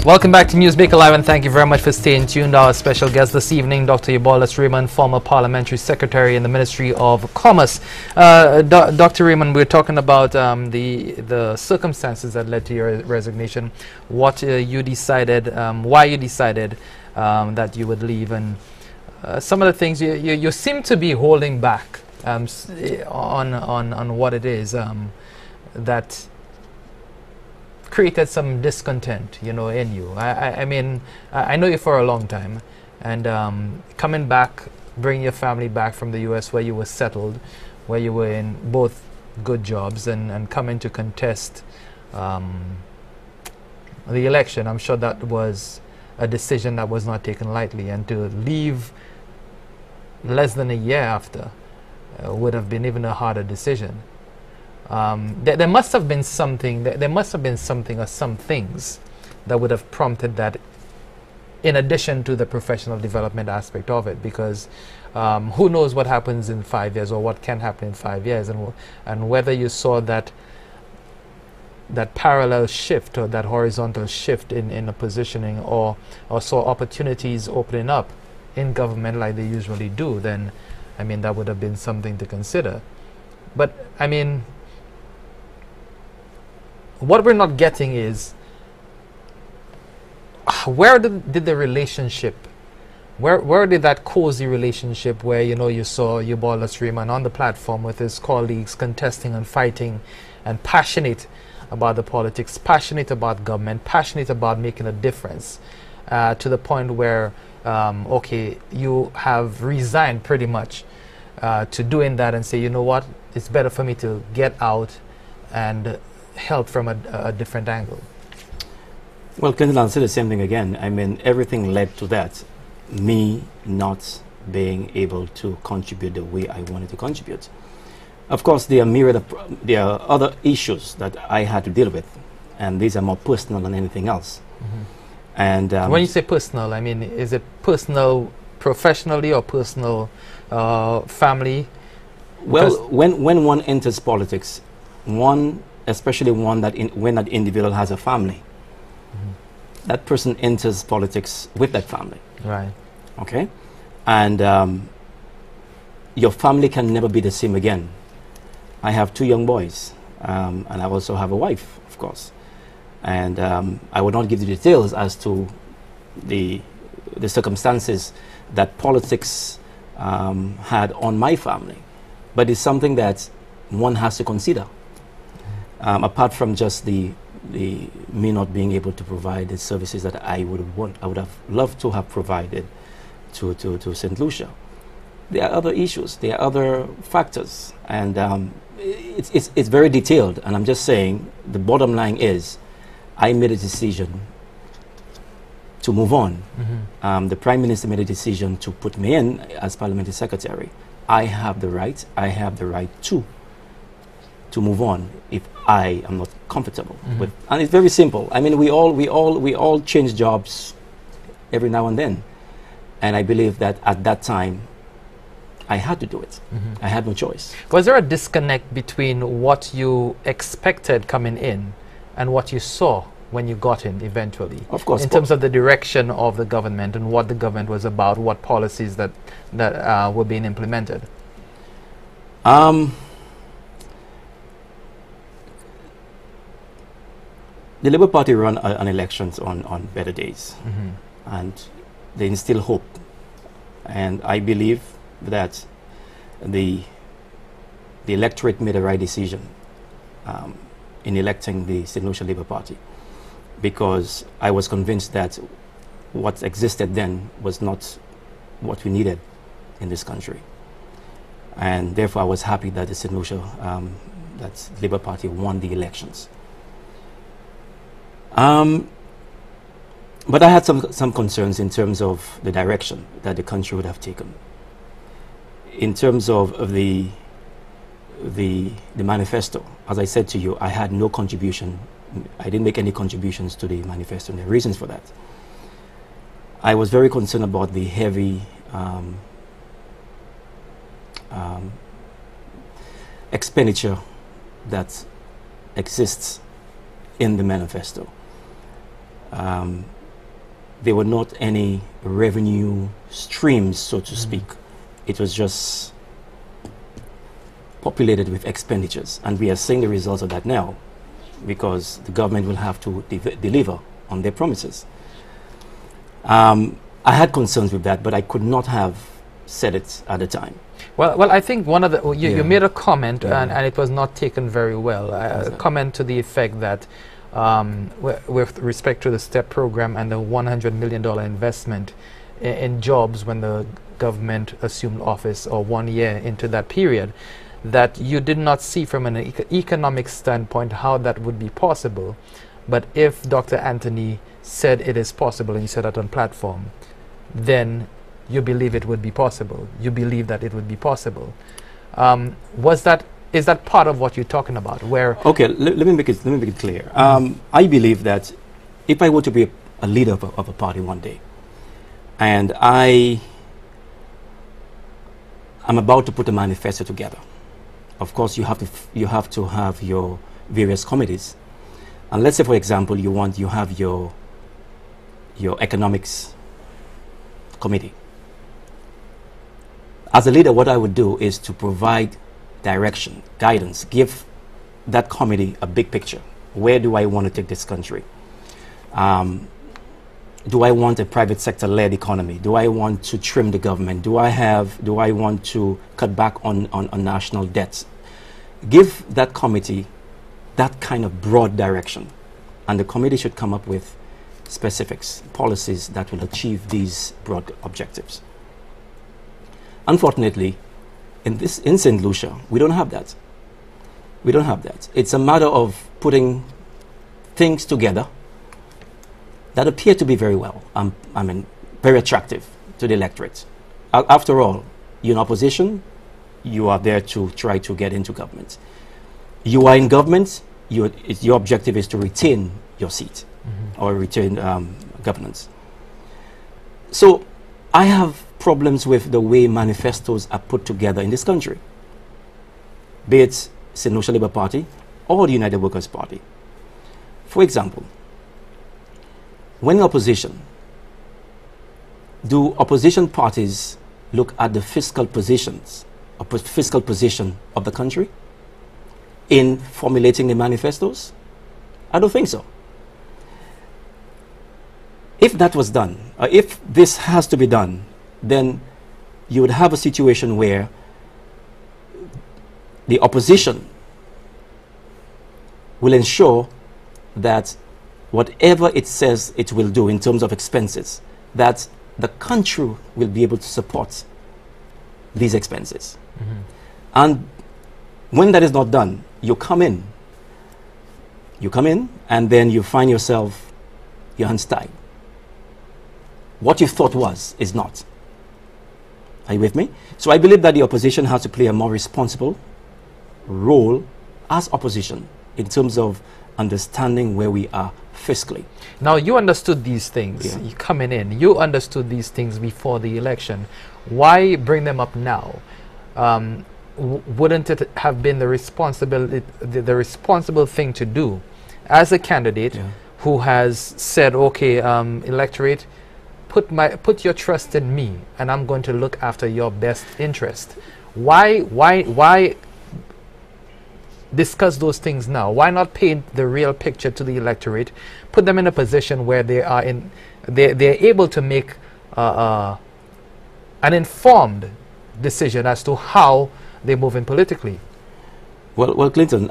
Welcome back to Newsmaker Live, and thank you very much for staying tuned. Our special guest this evening, Dr. Ubaldus Raymond, former Parliamentary Secretary in the Ministry of Commerce. Dr. Raymond, we're talking about the circumstances that led to your resignation, what you decided, why you decided that you would leave, and some of the things you seem to be holding back on what it is that created some discontent, in you. I mean, I know you for a long time, and coming back, bringing your family back from the U.S. where you were settled, where you were in both good jobs, and coming to contest the election. I'm sure that was a decision that was not taken lightly, and to leave less than a year after would have been even a harder decision. There must have been something. There must have been something or some things that would have prompted that, in addition to the professional development aspect of it. Because who knows what happens in 5 years, or what can happen in 5 years, and whether you saw that parallel shift or that horizontal shift in a positioning, or saw opportunities opening up in government like they usually do. Then, I mean, that would have been something to consider. But I mean, what we're not getting is where did the relationship, where did that cozy relationship where you saw Ubaldus Raymond on the platform with his colleagues contesting and fighting and passionate about the politics, passionate about government, passionate about making a difference, to the point where okay, you have resigned pretty much to doing that and say, you know what, it's better for me to get out and help from a different angle. Well, Clinton, I'll say the same thing again. I mean, everything led to that. Me not being able to contribute the way I wanted to contribute. Of course, there are other issues that I had to deal with, and these are more personal than anything else. Mm-hmm. And when you say personal, I mean, is it personal professionally or personal family? Well, when one enters politics, especially when that individual has a family, mm-hmm. that person enters politics with that family. Right. Okay? And your family can never be the same again. I have 2 young boys, and I also have a wife, of course. And I will not give the details as to the circumstances that politics had on my family. But it's something that one has to consider. Apart from just the me not being able to provide the services that I would have loved to have provided to St. Lucia. There are other issues, there are other factors, and it's very detailed. And I'm just saying, the bottom line is, I made a decision to move on. Mm-hmm. The Prime Minister made a decision to put me in as Parliamentary Secretary. I have the right to move on if I am not comfortable mm-hmm. with. And it's very simple. I mean, we all change jobs every now and then, and I believe that at that time I had to do it. Mm-hmm. I had no choice. Was there a disconnect between what you expected coming in and what you saw when you got in eventually? Of course. In terms of the direction of the government and what the government was about, what policies that were being implemented? The Labour Party run an elections on better days, mm-hmm. and they instill hope. And I believe that the electorate made the right decision in electing the St. Lucia Labour Party, because I was convinced that what existed then was not what we needed in this country. And therefore I was happy that the St. Lucia, that Labour Party won the elections. But I had some concerns in terms of the direction that the country would have taken. In terms of the manifesto, as I said to you, I had no contribution. I didn't make any contributions to the manifesto, and there are reasons for that. I was very concerned about the heavy expenditure that exists in the manifesto. there were not any revenue streams, so to speak. It was just populated with expenditures, and we are seeing the results of that now, because the government will have to deliver on their promises. I had concerns with that, but I could not have said it at the time. Well, I think one of the you made a comment, Yeah. and it was not taken very well. A comment to the effect that with respect to the STEP program and the $100 million investment in jobs when the government assumed office, or 1 year into that period, that you did not see from an economic standpoint how that would be possible. But if Dr. Anthony said it is possible, and you said that on platform, then you believe it would be possible. You believe that it would be possible. Is that part of what you're talking about? Where Okay, let me make it clear. I believe that if I were to be a leader of a party one day, and I'm about to put a manifesto together, of course you have to have your various committees. And let's say, for example, you have your economics committee. As a leader, what I would do is to provide direction, guidance, give that committee a big picture. Where do I want to take this country? Do I want a private sector-led economy? Do I want to trim the government? Do I want to cut back on national debts? Give that committee that kind of broad direction, and the committee should come up with specifics, policies that will achieve these broad objectives. Unfortunately, in St. Lucia, we don't have that. We don't have that. It's a matter of putting things together that appear to be very well, very attractive to the electorate. After all, you're in opposition, you are there to try to get into government. You are in government, your objective is to retain your seat, or retain governance. So I have problems with the way manifestos are put together in this country, be it St. Lucia Labour Party or the United Workers' Party. For example, when in opposition, do opposition parties look at the fiscal positions, or fiscal position of the country in formulating the manifestos? I don't think so. If that was done, if this has to be done, then you would have a situation where the opposition will ensure that whatever it says it will do in terms of expenses, that the country will be able to support these expenses. And when that is not done, you come in, and then you find yourself, your hands tied. What you thought is not. Are you with me? So I believe that the opposition has to play a more responsible role as opposition in terms of understanding where we are fiscally. Now, you understood these things. Yeah. You coming in, you understood these things before the election. Why bring them up now? Wouldn't it have been the responsible thing to do as a candidate who has said, okay, electorate, put your trust in me, and I'm going to look after your best interest? Why discuss those things now? Why not paint the real picture to the electorate, put them in a position where they're able to make an informed decision as to how they're moving politically? Well, Clinton,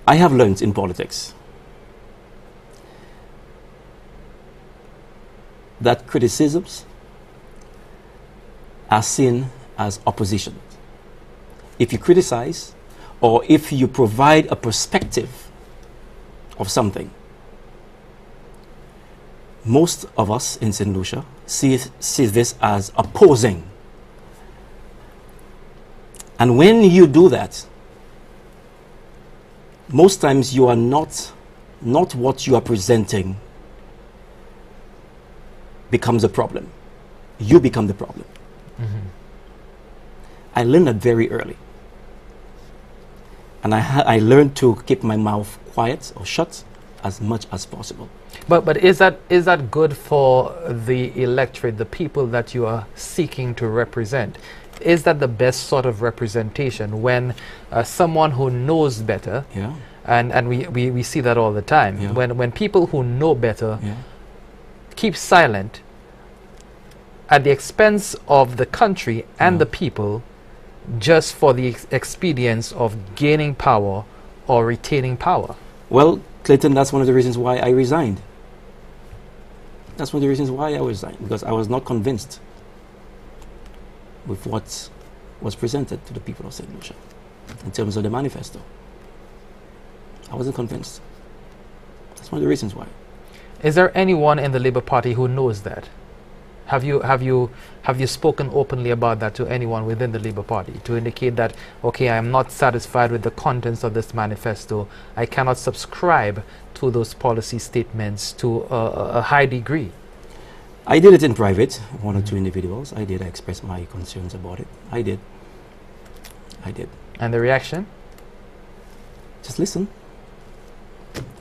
I have learned in politics that criticisms are seen as opposition. If you criticize, or if you provide a perspective of something, most of us in St. Lucia see this as opposing. And when you do that, most times you are not what you are presenting becomes a problem. You become the problem. I learned that very early. And I learned to keep my mouth quiet or shut as much as possible. But is that good for the electorate, the people that you are seeking to represent? Is that the best sort of representation when someone who knows better, Yeah. and we see that all the time, Yeah. when people who know better Yeah. keep silent at the expense of the country and Yeah. the people, just for the expedience of gaining power or retaining power? Well, Clayton, that's one of the reasons why I resigned. That's one of the reasons why I resigned, because I was not convinced with what was presented to the people of St. Lucia in terms of the manifesto. I wasn't convinced. That's one of the reasons why. Is there anyone in the Labour Party who knows that? Have you spoken openly about that to anyone within the Labour Party to indicate that, okay, I am not satisfied with the contents of this manifesto, I cannot subscribe to those policy statements to a high degree? I did it in private, one or two individuals. I express my concerns about it. I did. And the reaction? Just listen.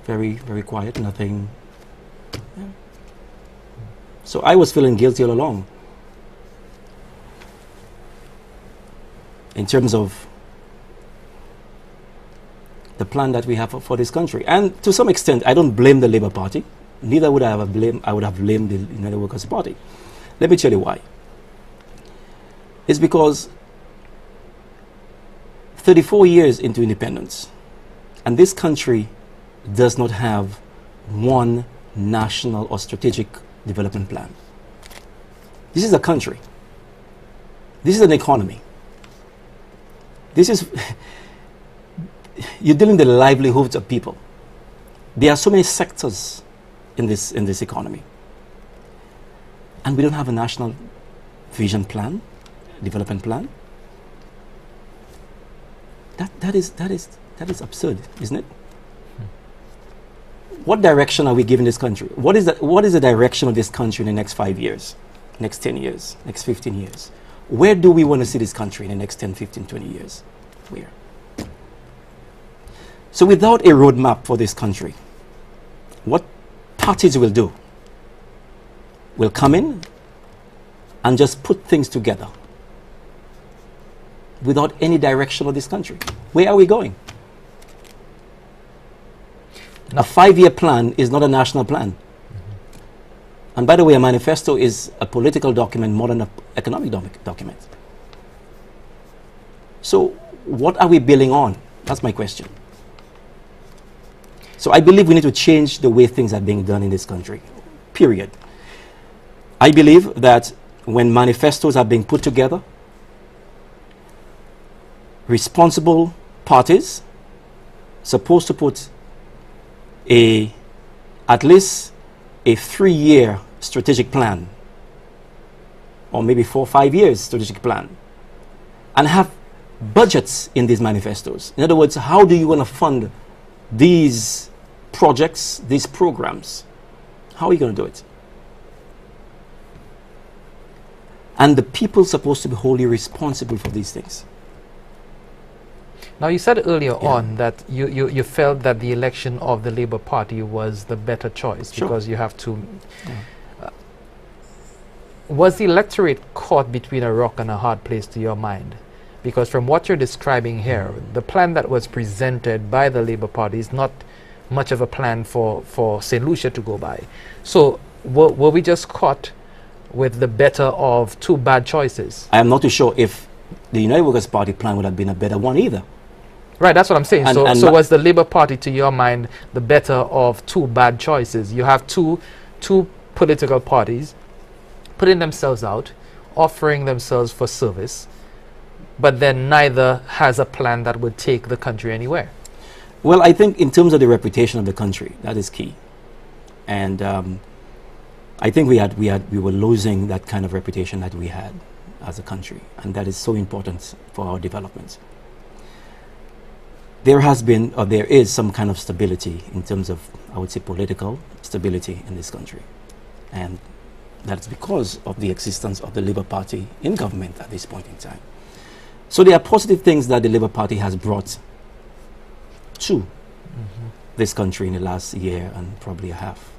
Very, very quiet, nothing. Yeah. So I was feeling guilty all along in terms of the plan that we have for this country. And to some extent, I don't blame the Labour Party. Neither would I have blamed the United Workers' Party. Let me tell you why. It's because 34 years into independence, and this country does not have one national or strategic development plan. This is a country. This is an economy. This is you're dealing with the livelihoods of people. There are so many sectors in this economy, and we don't have a national vision plan, development plan. That is absurd, isn't it? What direction are we giving this country? What is the direction of this country in the next 5 years, next 10 years, next 15 years? Where do we want to see this country in the next 10, 15, 20 years? Where? So without a roadmap for this country, what parties will do will come in and just put things together without any direction of this country. Where are we going? A 5-year plan is not a national plan. Mm-hmm. And by the way, a manifesto is a political document more than an economic document. So what are we building on? That's my question. So I believe we need to change the way things are being done in this country, period. I believe that when manifestos are being put together, responsible parties supposed to put at least a 3-year strategic plan, or maybe 4 or 5 years strategic plan, and have budgets in these manifestos. In other words, how do you want to fund these projects, these programs? How are you going to do it? And the people supposed to be wholly responsible for these things. Now, you said earlier on that you felt that the election of the Labour Party was the better choice because you have to... was the electorate caught between a rock and a hard place to your mind? Because from what you're describing here, the plan that was presented by the Labour Party is not much of a plan for St. Lucia to go by. So were we just caught with the better of two bad choices? I am not too sure if the United Workers' Party plan would have been a better one either. Right, that's what I'm saying. And so was the Labour Party, to your mind, the better of two bad choices? You have two political parties putting themselves out, offering themselves for service, but then neither has a plan that would take the country anywhere. Well, I think in terms of the reputation of the country, that is key. And I think we were losing that kind of reputation that we had as a country, and that is so important for our development. There has been, or there is, some kind of stability in terms of, I would say, political stability in this country. And that's because of the existence of the Labour Party in government at this point in time. So there are positive things that the Labour Party has brought to this country in the last year and probably a half.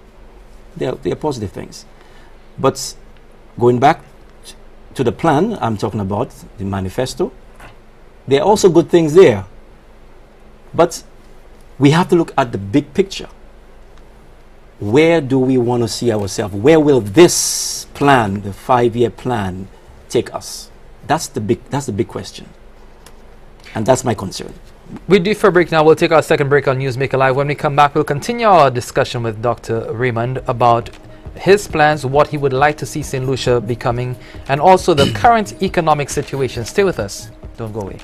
They are positive things. But going back to the plan I'm talking about, the manifesto, there are also good things there. But we have to look at the big picture. Where do we want to see ourselves? Where will this plan, the 5-year plan, take us? That's the big question. And that's my concern. We're due for a break now. We'll take our second break on Newsmaker Live. When we come back, we'll continue our discussion with Dr. Raymond about his plans, what he would like to see St. Lucia becoming, and also the current economic situation. Stay with us. Don't go away.